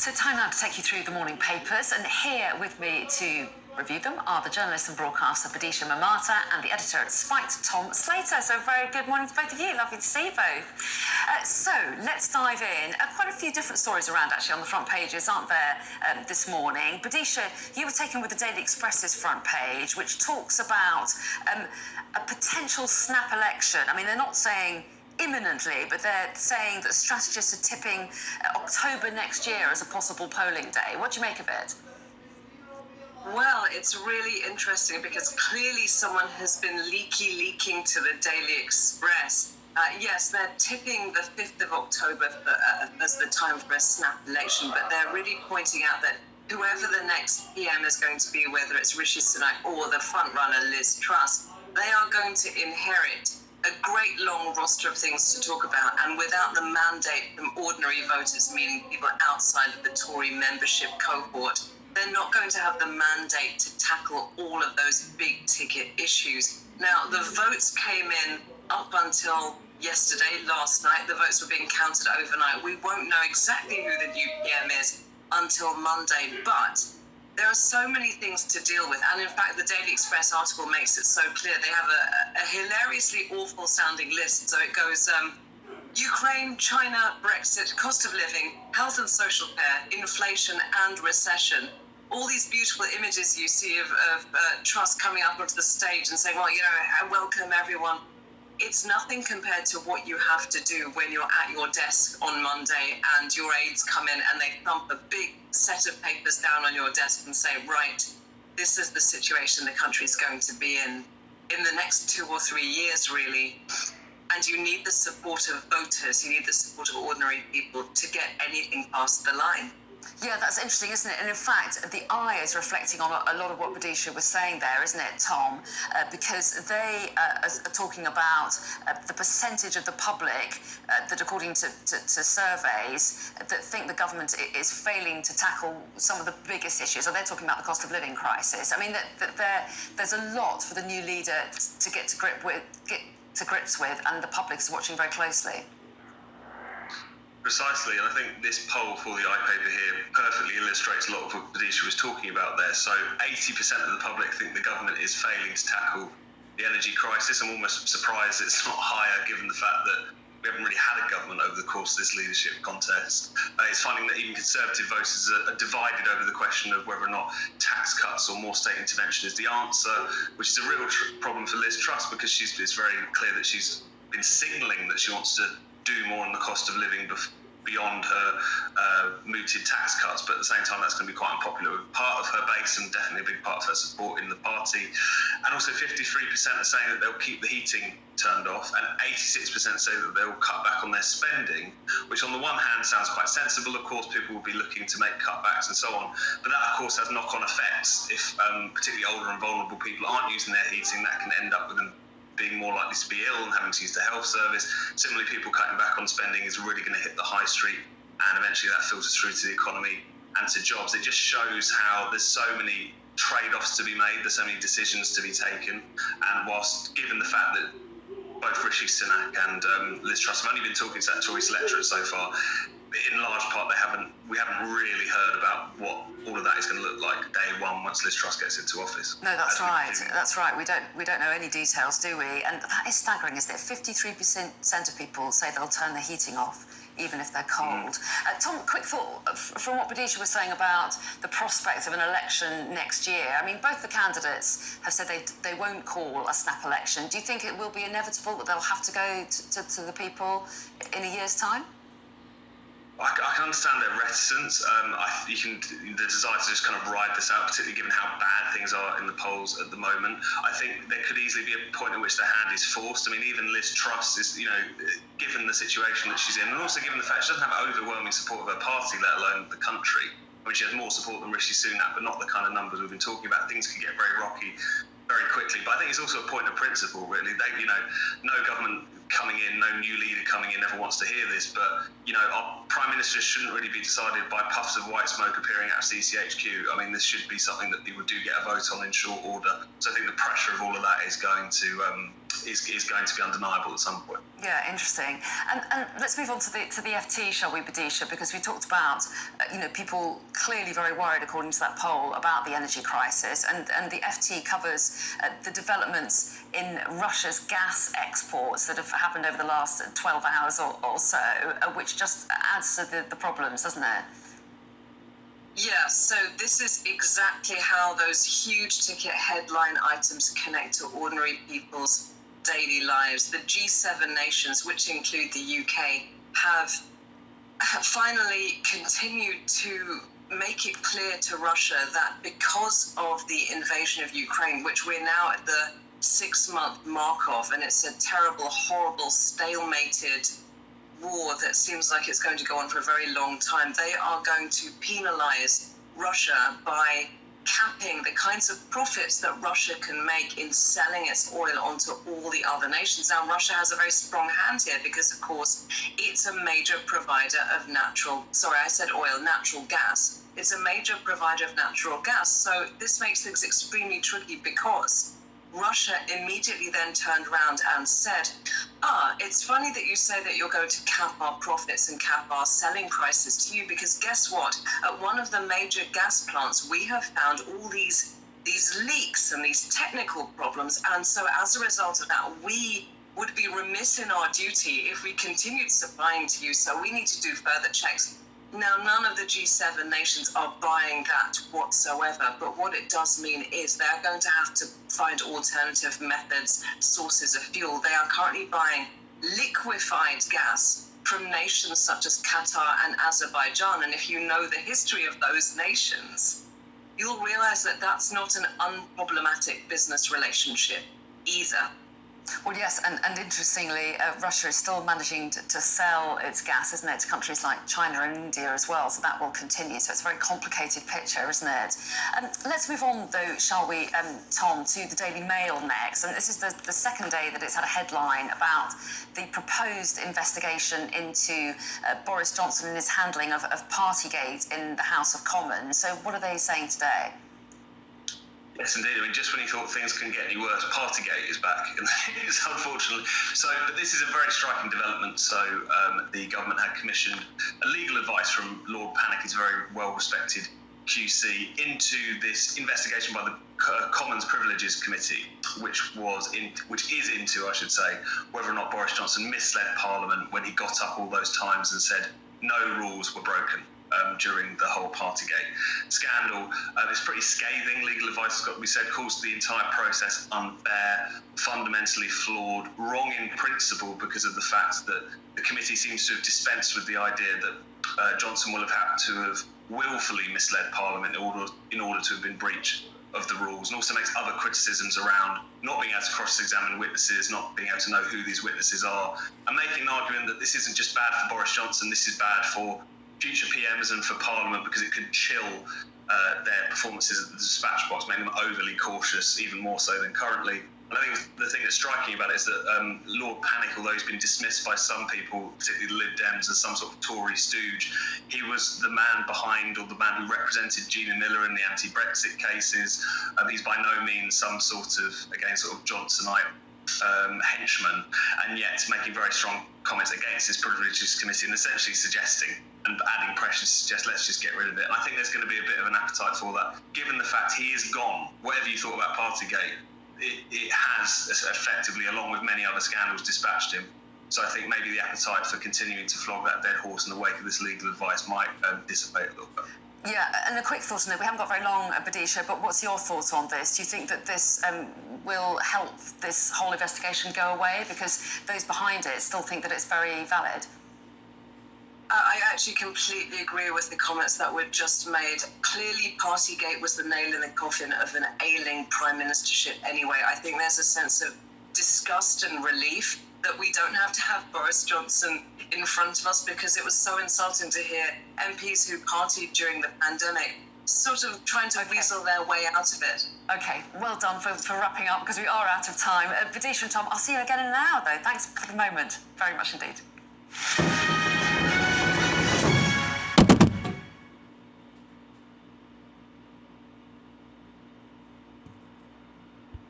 So time now to take you through the morning papers, and here with me to review them are the journalist and broadcaster Vidisha Mamata and the editor at Spiked, Tom Slater. So very good morning to both of you. Lovely to see you both. So let's dive in. Quite a few different stories around actually on the front pages, aren't there, this morning? Vidisha, you were taken with the Daily Express's front page, which talks about a potential snap election. I mean, they're not saying imminently, but they're saying that strategists are tipping October next year as a possible polling day. What do you make of it? Well, it's really interesting because clearly someone has been leaking to the Daily Express. Yes, they're tipping the 5th of October as the time for a snap election, but they're really pointing out that whoever the next PM is going to be, whether it's Rishi Sunak or the frontrunner Liz Truss, they are going to inherit a great long roster of things to talk about, and without the mandate from ordinary voters, meaning people outside of the Tory membership cohort, they're not going to have the mandate to tackle all of those big ticket issues. Now, the votes came in up until yesterday, last night. The votes were being counted overnight. We won't know exactly who the new PM is until Monday, but there are so many things to deal with. And in fact, the Daily Express article makes it so clear. They have a hilariously awful sounding list. So it goes, Ukraine, China, Brexit, cost of living, health and social care, inflation and recession. All these beautiful images you see of Truss coming up onto the stage and saying, well, I welcome everyone. It's nothing compared to what you have to do when you're at your desk on Monday and your aides come in and they thump a big set of papers down on your desk and say, right, this is the situation the country's going to be in the next 2 or 3 years, really. And you need the support of voters, you need the support of ordinary people to get anything past the line. Yeah, that's interesting, isn't it? And in fact, the Eye is reflecting on a lot of what Vidisha was saying there, isn't it, Tom? Because they are talking about the percentage of the public that, according to surveys, that think the government is failing to tackle some of the biggest issues. So they're talking about the cost of living crisis. I mean, there's a lot for the new leader to get to grips with, and the public's watching very closely. Precisely, and I think this poll for the Eye paper here perfectly illustrates a lot of what Vidisha was talking about there. So 80% of the public think the government is failing to tackle the energy crisis. I'm almost surprised it's not higher given the fact that we haven't really had a government over the course of this leadership contest. It's finding that even Conservative voters are divided over the question of whether or not tax cuts or more state intervention is the answer, which is a real problem for Liz Truss, because it's very clear that she's been signalling that she wants to do more on the cost of living beyond her mooted tax cuts, but at the same time that's going to be quite unpopular with part of her base and definitely a big part of her support in the party. And also 53% are saying that they'll keep the heating turned off, and 86% say that they'll cut back on their spending, which on the one hand sounds quite sensible. Of course, people will be looking to make cutbacks and so on, but that of course has knock-on effects. If particularly older and vulnerable people aren't using their heating, that can end up with them being more likely to be ill and having to use the health service. Similarly, people cutting back on spending is really going to hit the high street, and eventually that filters through to the economy and to jobs. It just shows how there's so many trade-offs to be made, there's so many decisions to be taken, and whilst given the fact that both Rishi Sunak and Liz Truss have only been talking to that Tory electorate so far, in large part we haven't really heard about what all of that is going to look like day one once Liz Truss gets into office. No, that's right. That's right. We don't know any details, do we? And that is staggering, isn't it? 53% of people say they'll turn the heating off even if they're cold. Tom, quick thought from what Vidisha was saying about the prospect of an election next year. I mean, both the candidates have said they won't call a snap election. Do you think it will be inevitable that they'll have to go to the people in a year's time? I can understand their reticence. The desire to just kind of ride this out, particularly given how bad things are in the polls at the moment. I think there could easily be a point at which the hand is forced. I mean, even Liz Truss is, given the situation that she's in, and also given the fact she doesn't have overwhelming support of her party, let alone the country. I mean, she has more support than Rishi Sunak, but not the kind of numbers we've been talking about. Things can get very rocky very quickly. But I think it's also a point of principle, really. No government coming in, no new leader coming in ever wants to hear this, but our prime minister shouldn't really be decided by puffs of white smoke appearing out of CCHQ. I mean, this should be something that people do get a vote on in short order. So I think the pressure of all of that is going to is going to be undeniable at some point. Yeah, interesting. And let's move on to the FT, shall we, Badisha? Because we talked about people clearly very worried, according to that poll, about the energy crisis, and the FT covers the developments in Russia's gas exports that have happened over the last 12 hours or so, which just adds to the problems, doesn't it? Yeah, so this is exactly how those huge ticket headline items connect to ordinary people's daily lives. The G7 nations, which include the UK, have finally continued to make it clear to Russia that because of the invasion of Ukraine, which we're now at the 6-month mark of, and it's a terrible, horrible, stalemated war that seems like it's going to go on for a very long time, they are going to penalize Russia by capping the kinds of profits that Russia can make in selling its oil onto all the other nations. Now, Russia has a very strong hand here because, of course, it's a major provider of natural gas. It's a major provider of natural gas. So this makes things extremely tricky because Russia immediately then turned around and said, it's funny that you say that you're going to cap our profits and cap our selling prices to you, because guess what? At one of the major gas plants, we have found all these leaks and these technical problems. And so as a result of that, we would be remiss in our duty if we continued supplying to you. So we need to do further checks. Now, none of the G7 nations are buying that whatsoever, but what it does mean is they're going to have to find alternative methods, sources of fuel. They are currently buying liquefied gas from nations such as Qatar and Azerbaijan, and if you know the history of those nations, you'll realize that that's not an unproblematic business relationship either. Well, yes, and interestingly, Russia is still managing to sell its gas, isn't it, to countries like China and India as well, so that will continue. So it's a very complicated picture, isn't it? Let's move on, though, shall we, Tom, to the Daily Mail next. And this is the second day that it's had a headline about the proposed investigation into Boris Johnson and his handling of Partygate in the House of Commons. So what are they saying today? Yes, indeed. I mean, just when you thought things couldn't get any worse, Partygate is back. And it's unfortunately. But this is a very striking development. So the government had commissioned a legal advice from Lord Pannick, his very well-respected QC, into this investigation by the Commons Privileges Committee, which is into, I should say, whether or not Boris Johnson misled Parliament when he got up all those times and said no rules were broken during the whole Partygate scandal. It's pretty scathing. Legal advice has got to be said, calls the entire process unfair, fundamentally flawed, wrong in principle because of the fact that the committee seems to have dispensed with the idea that Johnson will have had to have willfully misled Parliament in order to have been breach of the rules, and also makes other criticisms around not being able to cross-examine witnesses, not being able to know who these witnesses are, and making an argument that this isn't just bad for Boris Johnson, this is bad for future PMs and for Parliament because it could chill their performances at the dispatch box, making them overly cautious, even more so than currently. And I think the thing that's striking about it is that Lord Pannick, although he's been dismissed by some people, particularly the Lib Dems, as some sort of Tory stooge, he was the man behind, or the man who represented Gina Miller in the anti-Brexit cases. He's by no means some sort of Johnsonite henchman, and yet making very strong comments against this Privileges Committee and essentially suggesting and adding pressure to suggest let's just get rid of it. And I think there's going to be a bit of an appetite for that, given the fact he is gone. Whatever you thought about Partygate, it has effectively, along with many other scandals, dispatched him. So I think maybe the appetite for continuing to flog that dead horse in the wake of this legal advice might dissipate a little bit. Yeah, and a quick thought on it. We haven't got very long, Badisha, but what's your thoughts on this? Do you think that this will help this whole investigation go away? Because those behind it still think that it's very valid. I actually completely agree with the comments that were just made. Clearly, Partygate was the nail in the coffin of an ailing prime ministership anyway. I think there's a sense of disgust and relief that we don't have to have Boris Johnson in front of us, because it was so insulting to hear MPs who partied during the pandemic sort of trying to weasel their way out of it. Okay, well done for wrapping up, because we are out of time. Badisha and Tom, I'll see you again in an hour, though. Thanks for the moment. Very much indeed.